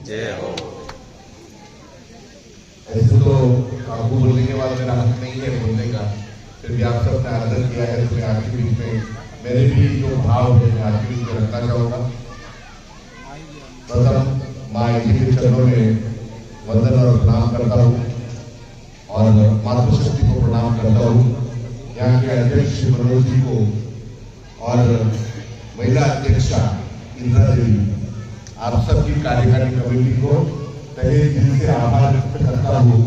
जय हो। ऐसे तो आपको बोलने के बाद मेरा हक नहीं है बोलने का, फिर भी आप सबने आदर किया है तो मैं आपके बीच में मेरे भी जो भाव है मैं आपके बीच में रखना चाहूँगा। प्रथम माँ जी के चरणों में वंदन और प्रणाम करता हूँ और मातृशक्ति को प्रणाम करता हूँ। यहाँ के अध्यक्ष मनोज जी को और महिला अध्यक्षा इंदिरा देवी, आप सबकी कार्यकारी कमेटी को तहे दिल से आभार व्यक्त करता हूँ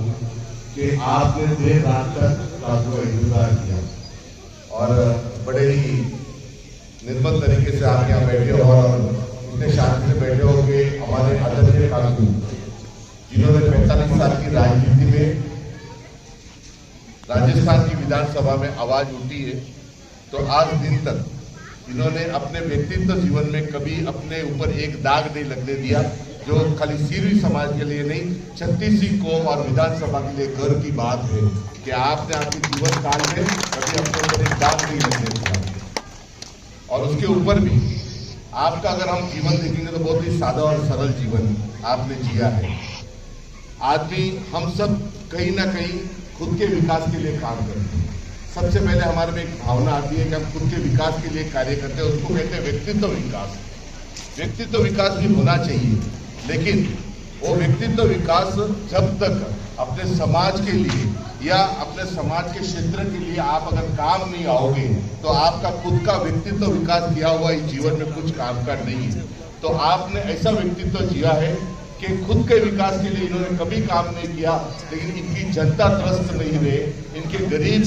कि आपने देर रात तक रात को इंतजार किया और बड़े ही निर्मल तरीके से आप यहाँ बैठे हो और इतने शांति से बैठे हो कि हमारे आदरणीय काकू जिन्होंने 45 साल की राजनीति में राजस्थान की विधानसभा में आवाज उठी है, तो आज दिन तक इन्होंने अपने व्यक्तित्व जीवन में कभी अपने ऊपर एक दाग नहीं लगने दिया, जो खाली सीरी समाज के लिए नहीं 36 कौम और विधानसभा के लिए गर्व की बात है कि आपने आपके जीवन काल में कभी अपने ऊपर एक दाग नहीं लगने दिया। और उसके ऊपर भी आपका अगर हम जीवन देखेंगे तो बहुत ही सादा और सरल जीवन आपने जिया है। आदमी हम सब कहीं ना कहीं खुद के विकास के लिए काम करते हैं। सबसे पहले हमारे में एक भावना आती है कि हम खुद के विकास के लिए कार्य करते हैं, उसको कहते हैं व्यक्तित्व विकास। व्यक्तित्व विकास भी होना चाहिए, लेकिन वो व्यक्तित्व विकास जब तक अपने समाज के लिए या अपने समाज के क्षेत्र के लिए आप अगर काम नहीं आओगे तो आपका खुद का व्यक्तित्व विकास किया हुआ इस जीवन में कुछ काम का नहीं है। तो आपने ऐसा व्यक्तित्व जिया है कि खुद के विकास के लिए इन्होंने कभी काम नहीं किया, लेकिन इनकी जनता त्रस्त नहीं रहे, इनके गरीब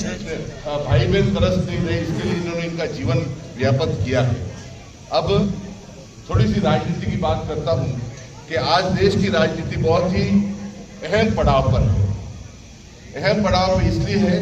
भाई बहन त्रस्त नहीं रहे, इसके लिए इन्होंने इनका जीवन व्यापक किया है। अब थोड़ी सी राजनीति की बात करता हूँ कि आज देश की राजनीति बहुत ही अहम पड़ाव पर है। अहम पड़ाव पर इसलिए है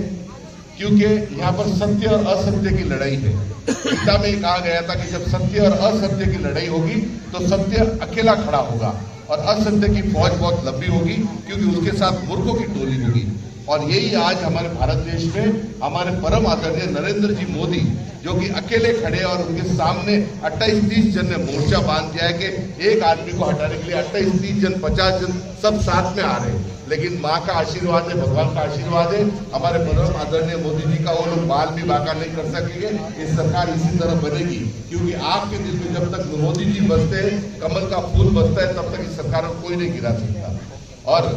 क्योंकि यहाँ पर सत्य और असत्य की लड़ाई है। गीता में कहा गया था कि जब सत्य और असत्य की लड़ाई होगी तो सत्य अकेला खड़ा होगा और असत्य की फौज बहुत लंबी होगी, क्योंकि उसके साथ मूर्खों की टोली होगी। और यही आज हमारे भारत देश में हमारे परम आदरणीय नरेंद्र जी मोदी, जो कि अकेले खड़े और उनके सामने 28-30 जन ने मोर्चा बांध दिया है कि एक आदमी को हटाने के लिए 28-30 जन 50 जन सब साथ में आ रहे हैं। लेकिन माँ का आशीर्वाद है, भगवान का आशीर्वाद है, हमारे परम आदरणीय मोदी जी का, वो लोग बाल भी बांका नहीं कर सकेंगे। ये सरकार इसी तरह बनेगी, क्योंकि आपके दिल में जब तक मोदी जी बसते हैं, कमल का फूल बसता है, तब तक इस सरकार को कोई नहीं गिरा सकता। और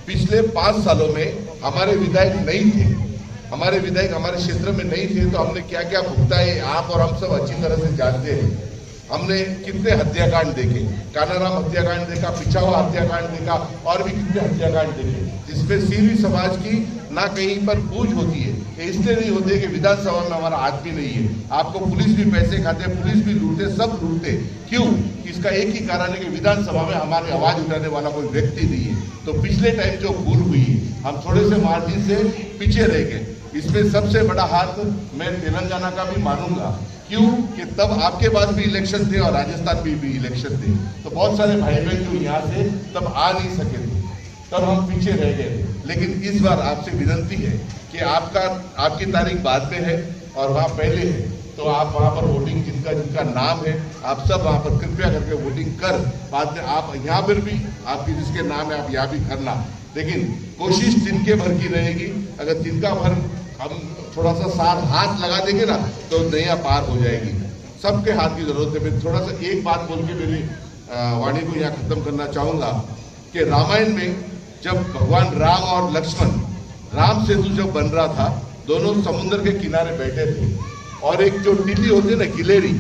पिछले 5 सालों में हमारे विधायक नहीं थे, हमारे विधायक हमारे क्षेत्र में नहीं थे, तो हमने क्या क्या भुगता है आप और हम सब अच्छी तरह से जानते हैं। हमने कितने हत्याकांड देखे, कानाराम हत्याकांड देखा, पिछावा हत्याकांड देखा और भी कितने हत्याकांड देखे, जिसमें सीरी समाज की ना कहीं पर पूछ होती है। इसलिए नहीं होती है कि विधानसभा में हमारा आदमी नहीं है। आपको पुलिस भी पैसे खाते, पुलिस भी लूटते, सब लूटते। क्यों? इसका एक ही कारण है कि विधानसभा में हमारी आवाज उठाने वाला कोई व्यक्ति नहीं है। तो पिछले टाइम जो भूल हुई, हम थोड़े से मार्जिन से पीछे रह गए। इसमें सबसे बड़ा हाथ मैं तेलंगाना का भी मानूंगा। क्यों? कि तब आपके पास भी इलेक्शन थे और राजस्थान में भी इलेक्शन थे, तो बहुत सारे भाई बहन जो यहाँ से तब आ नहीं सके थे, तब हम पीछे रह गए थे। लेकिन इस बार आपसे विनती है कि आपकी तारीख बाद में है और वहाँ पहले है, तो आप वहाँ पर वोटिंग जिनका नाम है, आप सब वहाँ पर कृपया करके वोटिंग कर, बाद में आप यहाँ पर भी आपकी जिसके नाम है आप यहाँ भी करना। लेकिन कोशिश तिनके भर की रहेगी। अगर तिनका भर हम थोड़ा सा साथ हाथ लगा देंगे ना तो नैया पार हो जाएगी। सबके हाथ की जरूरत है। मैं थोड़ा सा एक बात बोल के मेरी वाणी को यहाँ खत्म करना चाहूँगा कि रामायण में जब भगवान राम और लक्ष्मण, राम सेतु जब बन रहा था, दोनों समुद्र के किनारे बैठे थे और एक जो टीली होती है ना, गिलेरी,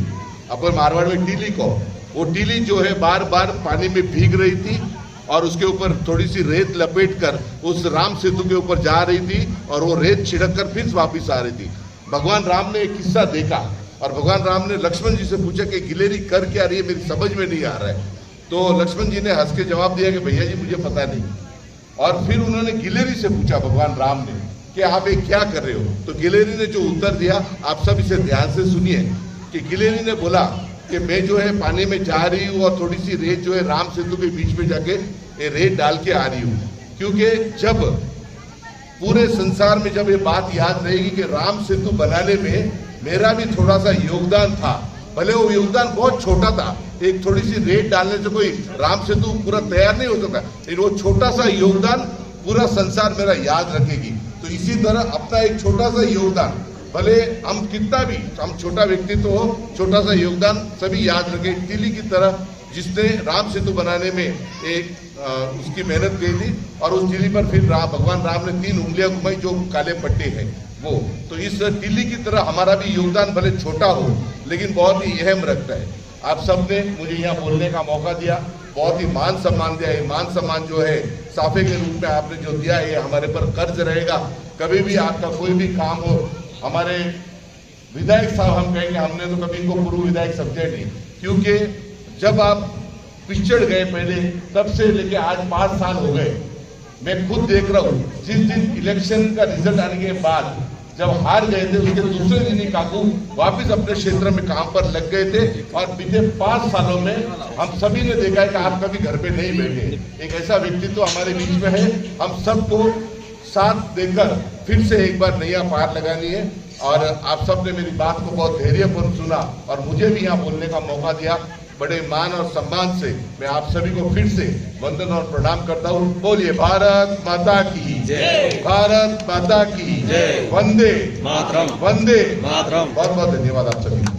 अपन मारवाड़ में टीली को, वो टीली जो है बार बार पानी में भीग रही थी और उसके ऊपर थोड़ी सी रेत लपेट कर उस राम सेतु के ऊपर जा रही थी और वो रेत छिड़क कर फिर वापिस आ रही थी। भगवान राम ने एक किस्सा देखा और भगवान राम ने लक्ष्मण जी से पूछा कि गिलेरी कर क्या रही है, मेरी समझ में नहीं आ रहा है। तो लक्ष्मण जी ने हंस के जवाब दिया कि भैया जी मुझे पता नहीं। और फिर उन्होंने गिलेरी से पूछा भगवान राम ने कि आप ये क्या कर रहे हो। तो गिलेरी ने जो उत्तर दिया आप सब इसे ध्यान से सुनिए कि गिलेरी ने बोला कि मैं जो है पानी में जा रही हूँ और थोड़ी सी रेत जो है राम सेतु के बीच में जाके ये रेत डाल के आ रही हूँ, क्योंकि जब पूरे संसार में जब ये बात याद रहेगी कि राम सेतु बनाने में मेरा भी थोड़ा सा योगदान था, भले वो योगदान बहुत छोटा था, एक थोड़ी सी रेत डालने से कोई राम सेतु पूरा तैयार नहीं हो सकता, लेकिन वो छोटा सा योगदान पूरा संसार मेरा याद रखेगी। तो इसी तरह अपना एक छोटा सा योगदान, भले हम कितना भी हम छोटा व्यक्तित्व हो, छोटा सा योगदान सभी याद रखे। तिली की तरह जिसने राम सेतु बनाने में एक उसकी मेहनत की थी, और उस तिली पर फिर भगवान राम ने 3 उंगलियां घुमाई जो काले पट्टे हैं वो। तो इस तिली की तरह हमारा भी योगदान भले छोटा हो लेकिन बहुत ही अहम रखता है। आप सबने मुझे यहाँ बोलने का मौका दिया, बहुत ही मान सम्मान दिया। ये मान सम्मान जो है साफे के रूप में आपने जो दिया है, हमारे पर कर्ज रहेगा। कभी भी आपका कोई भी काम हो, हमारे विधायक साहब हम कहेंगे, हमने तो कभी इनको पूर्व विधायक समझे नहीं, क्योंकि जब आप पिछड़ गए पहले, तब से लेके आज 5 साल हो गए, मैं खुद देख रहा हूँ। जिस दिन इलेक्शन का रिजल्ट आने के बाद जब हार गए थे, उसके दूसरे दिन ही काकू वापस अपने क्षेत्र में काम पर लग गए थे। और बीते 5 सालों में हम सभी ने देखा है कि आप कभी घर पे नहीं बैठे। एक ऐसा व्यक्तित्व हमारे बीच में है, हम सबको साथ देकर फिर से एक बार नैया पार लगानी है। और आप सब ने मेरी बात को बहुत धैर्यपूर्ण सुना और मुझे भी यहाँ बोलने का मौका दिया। बड़े मान और सम्मान से मैं आप सभी को फिर से वंदन और प्रणाम करता हूँ। बोलिए भारत माता की जय, भारत माता की जय, वंदे मातरम, वंदे मातरम। बहुत बहुत धन्यवाद आप सभी।